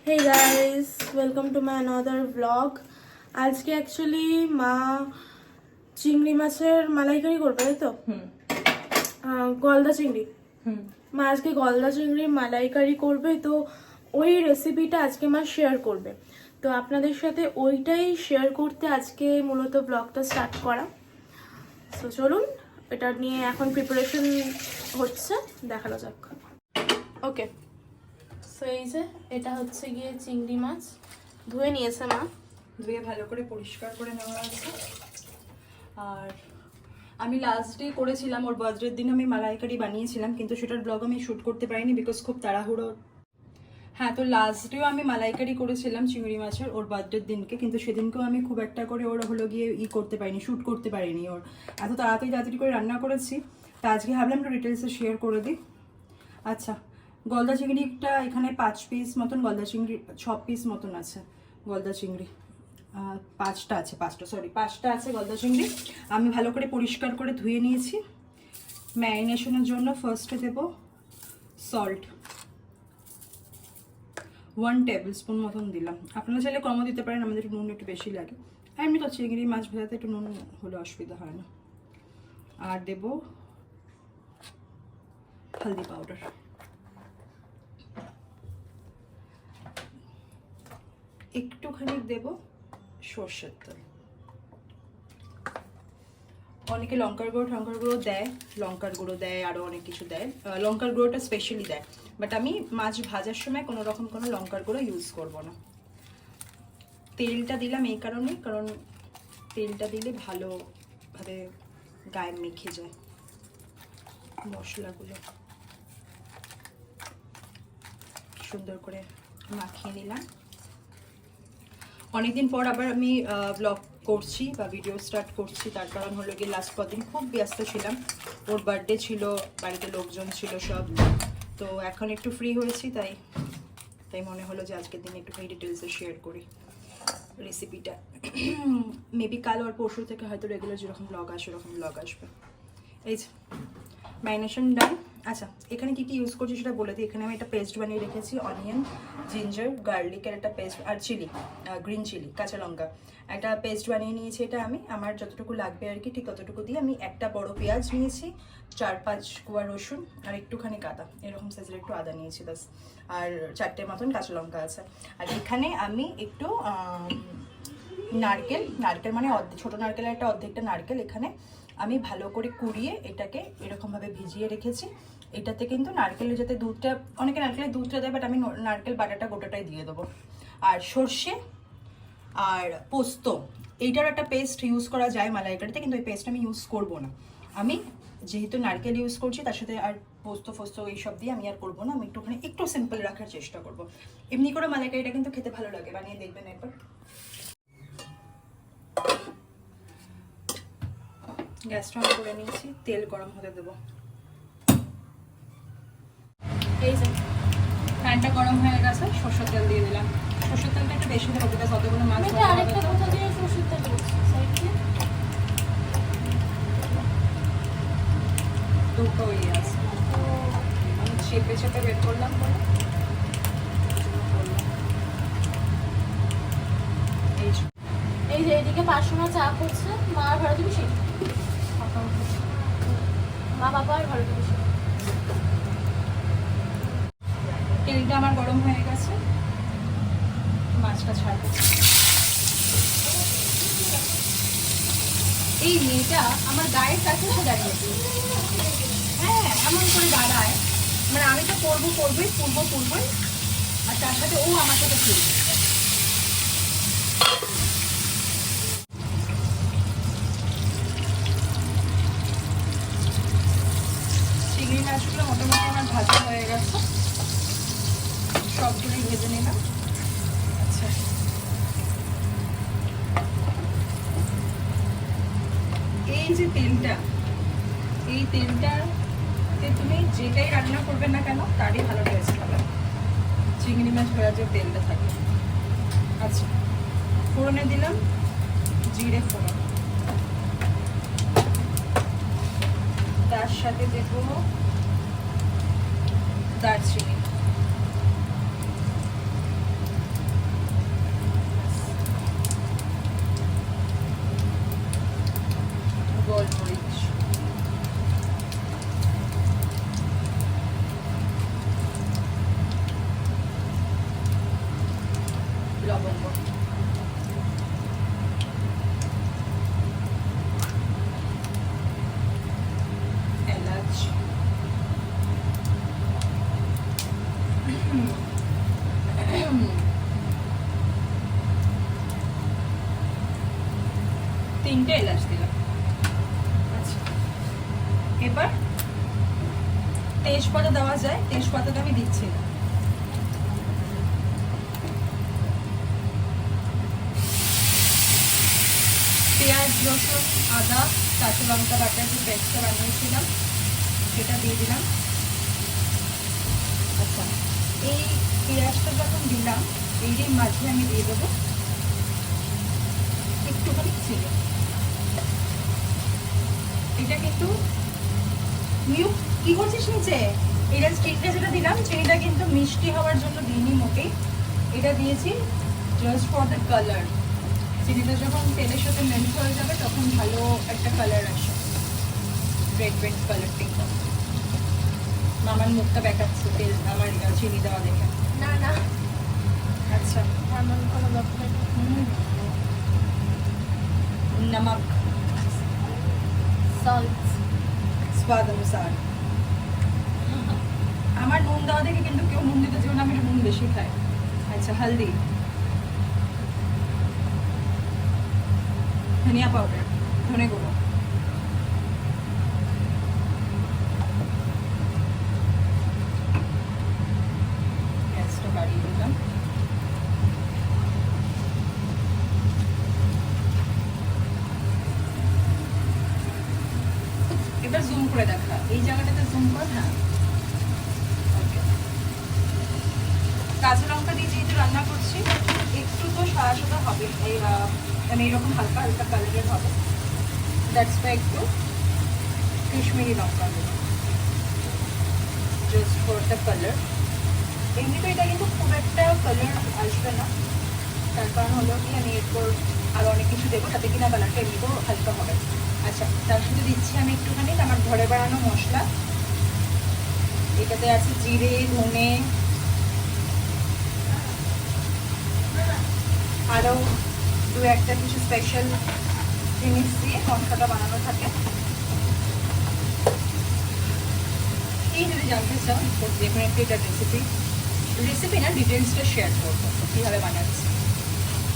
Hey guys, welcome to my another vlog. আজকে actually মা চিংড়ি মাছের মালাইকারি করবে, তাই তো? গলদা চিংড়ি। মা আজকে গলদা চিংড়ির মালাইকারি করবে, তো ওই রেসিপিটা আজকে মা শেয়ার করবে। তো আপনাদের সাথে ওইটাই শেয়ার করতে আজকে মূলত ব্লগটা স্টার্ট করা। তো চলুন, এটা নিয়ে এখন প্রিপারেশন হচ্ছে, দেখানো যাক। ওকে, সো এই যে এটা হচ্ছে গিয়ে চিংড়ি মাছ ধুয়ে নিয়েছে মা, ধুয়ে ভালো করে পরিষ্কার করে নেওয়া আছে। আর আমি লাস্ট ডে করেছিলাম, ওর বার্থডের দিন আমি মালাইকারি বানিয়েছিলাম, কিন্তু সেটার ব্লগ আমি শ্যুট করতে পারিনি বিকজ খুব তাড়াহুড়ো। হ্যাঁ, তো লাস্ট ডেও আমি মালাইকারি করেছিলাম চিংড়ি মাছের ওর বার্থডের দিনকে, কিন্তু সেদিনকেও আমি খুব একটা করে ওর হলো গিয়ে করতে পারিনি, শ্যুট করতে পারিনি। ওর এত তাড়াতাড়ি করে রান্না করেছি, তা আজকে ভাবলাম একটু ডিটেলসে শেয়ার করে দিই। আচ্ছা, গলদা চিংড়িটা এখানে 5 পিস মতন, গলদা চিংড়ি 6 পিস মতন আছে গলদা চিংড়ি। 5টা আছে গলদা চিংড়ি। আমি ভালো করে পরিষ্কার করে ধুয়ে নিয়েছি। ম্যারিনেশনের জন্য ফার্স্টে দেব সল্ট, 1 টেবিল স্পুন মতন দিলাম। আপনারা চাইলে কমও দিতে পারেন, আমাদের নুন একটু বেশি লাগে। আর এমনি তো চিংড়ি মাছ ভেজাতে একটু নুন হলে অসুবিধা হয় না। আর দেব হলদি পাউডার, একটুখানি দেব সর্ষের তেল। অনেকে লঙ্কার গুঁড়ো দেয়, আরও অনেক কিছু দেয়। লঙ্কার গুঁড়োটা স্পেশালি দেয়, বাট আমি মাছ ভাজার সময় কোনো রকম কোনো লঙ্কার গুঁড়ো ইউজ করব না। তেলটা দিলাম এই কারণেই, কারণ তেলটা দিলে ভালোভাবে গায়ে মেখে যায় মশলাগুলো। সুন্দর করে মাখিয়ে নিলাম। অনেকদিন পর আবার আমি ব্লগ করছি বা ভিডিও স্টার্ট করছি, তার কারণ হলো গিয়ে লাস্ট কদিন খুব ব্যস্ত ছিলাম। ওর বার্থডে ছিল, বাড়িতে লোকজন ছিল সব, তো এখন একটু ফ্রি হয়েছি, তাই মনে হলো যে আজকের দিন একটু ডিটেলসে শেয়ার করি রেসিপিটা। মেবি কাল আর পরশু থেকে হয়তো রেগুলার যেরকম ব্লগ আসে ওরকম ব্লগ আসবে। এই যে ম্যারিনেশন ডান। আচ্ছা, এখানে কি কি ইউজ করছি সেটা বলে দিই। এখানে আমি একটা পেস্ট বানিয়ে রেখেছি, অনিয়ন, জিঞ্জার, গার্লিকের একটা পেস্ট, আর চিলি, গ্রিন চিলি, কাঁচা লঙ্কা, একটা পেস্ট বানিয়ে নিয়েছি। এটা আমি আমার যতটুকু লাগবে আর কি, ঠিক ততটুকু দিয়ে আমি একটা বড় পেঁয়াজ নিয়েছি, 4-5 কোয়া রসুন, আর একটুখানি আদা, এরকম সাইজের একটু আদা নিয়েছি ব্যাস, আর 4টে মতন কাঁচা লঙ্কা আছে। আর এখানে আমি একটু নারকেল মানে ছোটো নারকেলের একটা অর্ধেকটা নারকেল এখানে আমি ভালো করে কুড়িয়ে এটাকে এরকমভাবে ভিজিয়ে রেখেছি। এটাতে কিন্তু নারকেলের যাতে দুধটা, অনেকে নারকেলের দুধটা দেয়, বাট আমি নারকেল বাটাটা গোটাটাই দিয়ে দেবো। আর সর্ষে আর পোস্ত, এইটার একটা পেস্ট ইউজ করা যায় মালাইকারিতে, কিন্তু এই পেস্ট আমি ইউজ করবো না। আমি যেহেতু নারকেল ইউজ করছি, তার সাথে আর পোস্ত এইসব দিয়ে আমি আর করবো না। আমি একটু সিম্পল রাখার চেষ্টা করবো। এমনি করে মালাইকারিটা কিন্তু খেতে ভালো লাগে, বানিয়ে দেখবেন একবার। গ্যাসটা অন করে নিয়েছি, তেল গরম হতে দেবো। এই যে প্যানটা গরম হয়ে গেছে, সরষের তেল দিয়ে দিলাম। সরষের তেলটা একটু বেশি দেবো, বিকজ অতগুলো মাছ দুটো ইয়ে আছে, আমি চেপে বের করলাম। এই যে এদিকে পাঁচশো চা করছে, মা আর ভারতী বেশি, মা বাবা আর ভারতী বেশি। তেলটা আমার গরম হয়ে গেছে, মাছটা ছাড়বো। এই মেয়েটা আমার গায়ের কাছে এসে দাঁড়িয়েছে। হ্যাঁ, এমন করে দাঁড়ায়, মানে আমি তো পূর্বই, আর তার সাথে ও আমার সাথে খেলবে। চিংড়ি মাছগুলো মোটামুটি আমার ভাজা হয়ে গেছে, সবগুলোই ভেজে নিলাম। আচ্ছা, এই যে তেলটা, এই তেলটাতে তুমি যেটাই রান্না করবে না কেন তারই ভালো টেস্ট হবে, চিংড়ি মাছ ভাজার যে তেলটা থাকে। আচ্ছা, ফোড়নে দিলাম জিরে ফোড়ন, তার সাথে দেবো দারচিনি, লবঙ্গ, এলাচ, তিনটে এলাচ দিলাম। আচ্ছা, এবার তেজপাতা দেওয়া যায়, তেজপাতাটা আমি দিচ্ছি না। পেঁয়াজ, রসুন, আদা, কাঁচা লঙ্কা বাটার যে পেস্টটা বানিয়েছিলাম সেটা দিয়ে দিলাম। আচ্ছা, এই পেঁয়াজটা যখন দিলাম এই মাঝে আমি দিয়ে দেবো একটুখানি চিনি। এটা কিন্তু কি করছিস নিচে? এটা চিনিটা যেটা দিলাম, চিনিটা কিন্তু মিষ্টি হওয়ার জন্য দিইনি মোটেই, এটা দিয়েছি জাস্ট ফর দ্য কালার। চিনিটা যখন তেলের সাথে মেল্ট হয়ে যাবে তখন ভালো একটা কালার আসে, রেড রেড কালারটা। মামার মুখটা দেখাচ্ছে তেল আমার চিনি দেওয়া দেখে। না না, আচ্ছা, এমন কোনো ব্যাপার না। नमक, সল্ট, स्वाद अनुसार। আমার নুন দেওয়া দেখে কিন্তু কেউ নুন দিতে চায় না, আমি নুন বেশি খাই। আচ্ছা, হলদি, ধনিয়া পাউডার, ধনে গুঁড়ো, গ্যাসটা বাড়িয়ে দিলাম। এবার জুম করে দেখা, এই জায়গাটাতে জুম কর। হ্যাঁ, কাঁচা লঙ্কা দিয়ে যেহেতু রান্না করছি একটু তো সাদা সাদা হবে, মানে এরকম হালকা হালকা কালারের হবে। দ্যাটস ওয়াই একটু কাশ্মীরি লঙ্কা দেবো, জাস্ট ফর দ্য কালার। এমনি তো এটা কিন্তু খুব একটা কালার আসবে না, তার কারণ হলো কি আমি এরপর আরও অনেক কিছু দেবো, তাতে কিনা কালারটা এমনিতেও হালকা হবে। আচ্ছা, তার সাথে দিচ্ছি আমি একটুখানি আমার ঘরে বানানো মশলা। এটাতে আছে জিরে, ধনে, আরও দু একটা কিছু স্পেশাল জিনিস দিয়ে মশলাটা বানানো থাকে। এই যদি জানতে চাও ডেফিনেটলি এটা রেসিপি না, ডিটেলসটা শেয়ার করবো কীভাবে বানাচ্ছি।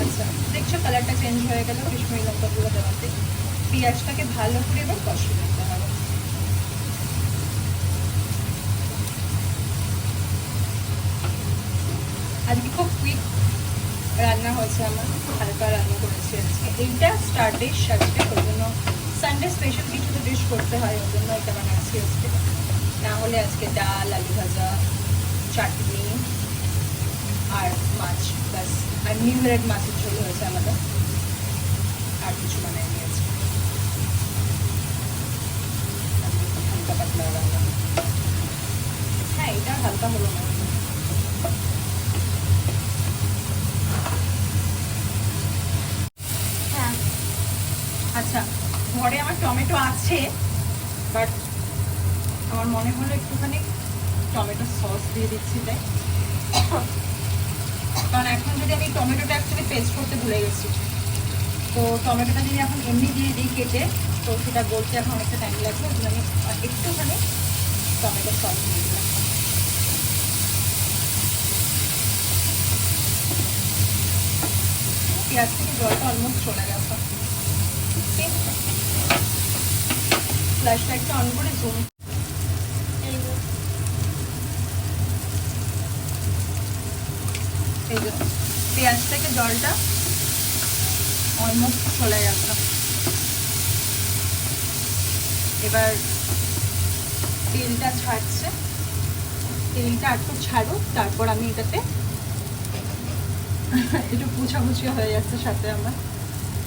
আচ্ছা, দেখছো কালারটা চেঞ্জ হয়ে গেল কাশ্মীরি লঙ্কাগুলো দেওয়াতে। পেঁয়াজটাকে ভালো করে এবার কষিয়ে নিতে হবে। আজকে খুব কুইক রান্না হয়েছে আমার, হালকা রান্না করেছি আজকে। এইটা স্টার ডিশ আজকে, ওই জন্য সানডে স্পেশাল কিছু তো ডিশ করতে হয়, ওই জন্য এটা বানাচ্ছি আজকে। না হলে আজকে ডাল, আলু ভাজা, চাটনি আর মাছ, ব্যাস। আর নিউ রেড মাছের ঝোল হয়েছে আমাদের, আর কিছু বানাই নিয়েছি। হালকা পাতলা রান্না। হ্যাঁ, এটা হালকা হলো না। হ্যাঁ। আচ্ছা, ঘরে আমার টমেটো আছে, বাট আমার মনে হলো একটুখানি টমেটো সস দিয়ে দিচ্ছি, তাই। কারণ এখন যদি আমি টমেটোটা অ্যাকচুয়ালি পেস্ট করতে ভুলে গেছি, তো টমেটোটা যদি এখন এমনি দিয়ে দিই কেটে, তো সেটা বলতে এখন অনেকটা টাইম লাগবে, ওই জন্য আমি একটুখানি টমেটো সস দিয়ে দিলাম। পেঁয়াজ থেকে জলটা অলমোস্ট চলে গেছে। ফ্ল্যাশটা একটা অন করে জুম। এই যে পেঁয়াজ থেকে জলটা অলমোস্ট চলে গেছে। এবার তেলটা ছাড়ছে, তেলটা একটু ছাড়ুক, তারপর আমি এটাতে একটু পুছাপুছি হয়ে যাচ্ছে সাথে আমার,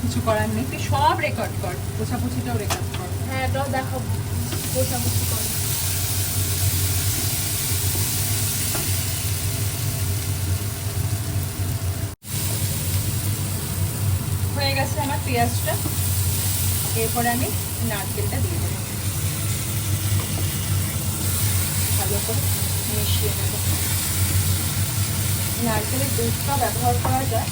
কিছু করার নেই। তুই সব রেকর্ড কর, পুছাপুছিটাও রেকর্ড কর। হ্যাঁ, এটাও দেখাবো পোষাপুষি করে। হয়ে গেছে আমার পেঁয়াজটা, এরপরে আমি নারকেলটা দিয়ে দেবো, ভালো করে মিশিয়ে নেব। নারকেলের দুধটা ব্যবহার করা যায়,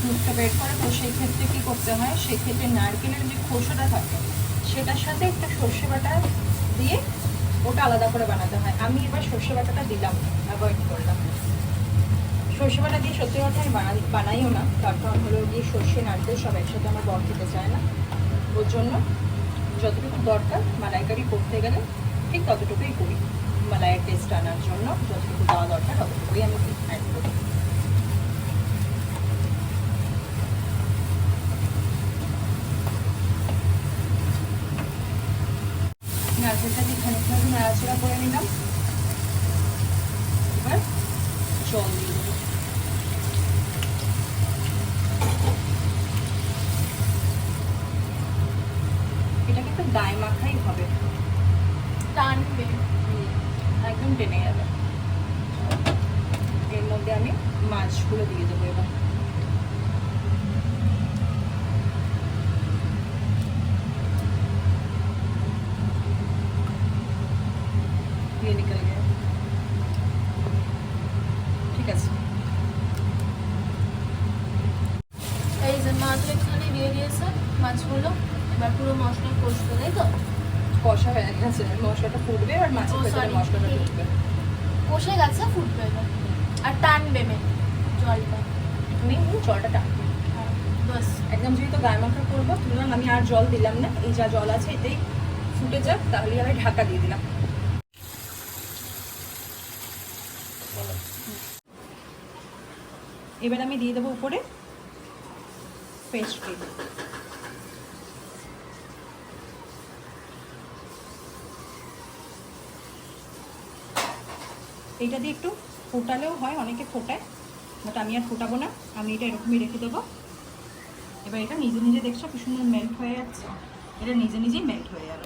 দুধটা বের করে, তো সেই ক্ষেত্রে কি করতে হয়, সেই ক্ষেত্রে নারকেলের যে খোসাটা থাকে সেটার সাথে একটা সর্ষে বাটা দিয়ে ওটা আলাদা করে বানাতে হয়। আমি এবার সর্ষে বাটাটা দিলাম, অ্যাভয়েড করলাম। সর্ষে বাটা দিয়ে সত্যি কথা আমি বানাইও না, তার কারণ হলো গিয়ে সর্ষে নারকেল সব একসাথে আমার বর খেতে চায় না। ওর জন্য যতটুকু দরকার মালাইকারি করতে গেলে ঠিক ততটুকুই করি। মালাইয়ের টেস্ট আনার জন্য যতটুকু দেওয়া দরকার ততটুকুই আমি অ্যাড করি। নারকেলটা দিয়ে খানিকটা নাড়াচাড়া করে নিলাম। এবার জল দিয়ে দেবো। এটা কিন্তু গায়ে মাখাই হবে, টানবে, একদম টেনে যাবে। এর মধ্যে আমি মাছগুলো দিয়ে দেবো এবার। ये निकल गया, ঠিক আছে। এই যে মা তো এখানে দিয়ে দিয়েছে মাছগুলো, এবার পুরো মশলা কষবে, তাই তো? কষা হয়ে গেছে, মশলাটা ফুটবে আর মাছের ভেতরে মশলাটা ঢুকবে। কষে গেছে, ফুটবে এবার আর টানবে জলটা। তুমি জলটা টানবে বাস। একদম, যেহেতু গায়ে মাখা করবো তুললাম, আমি আর জল দিলাম না, এই যা জল আছে এতেই ফুটে যাক, তাহলে আমি ঢাকা দিয়ে দিলাম। এবার আমি দিয়ে দেবো উপরে পেস্ট্রি। এইটা দিয়ে একটু ফোটালেও হয়, অনেকে ফোটায়, বাট আমি আর ফোটাবো না, আমি এটা এরকমই রেখে দেবো। এবার এটা নিজে নিজে দেখছো কি সুন্দর মেল্ট হয়ে যাচ্ছে, এটা নিজে নিজেই মেল্ট হয়ে গেল।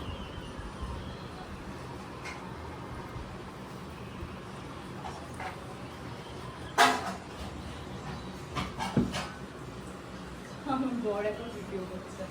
আমার বর এখন ভিডিও করছে।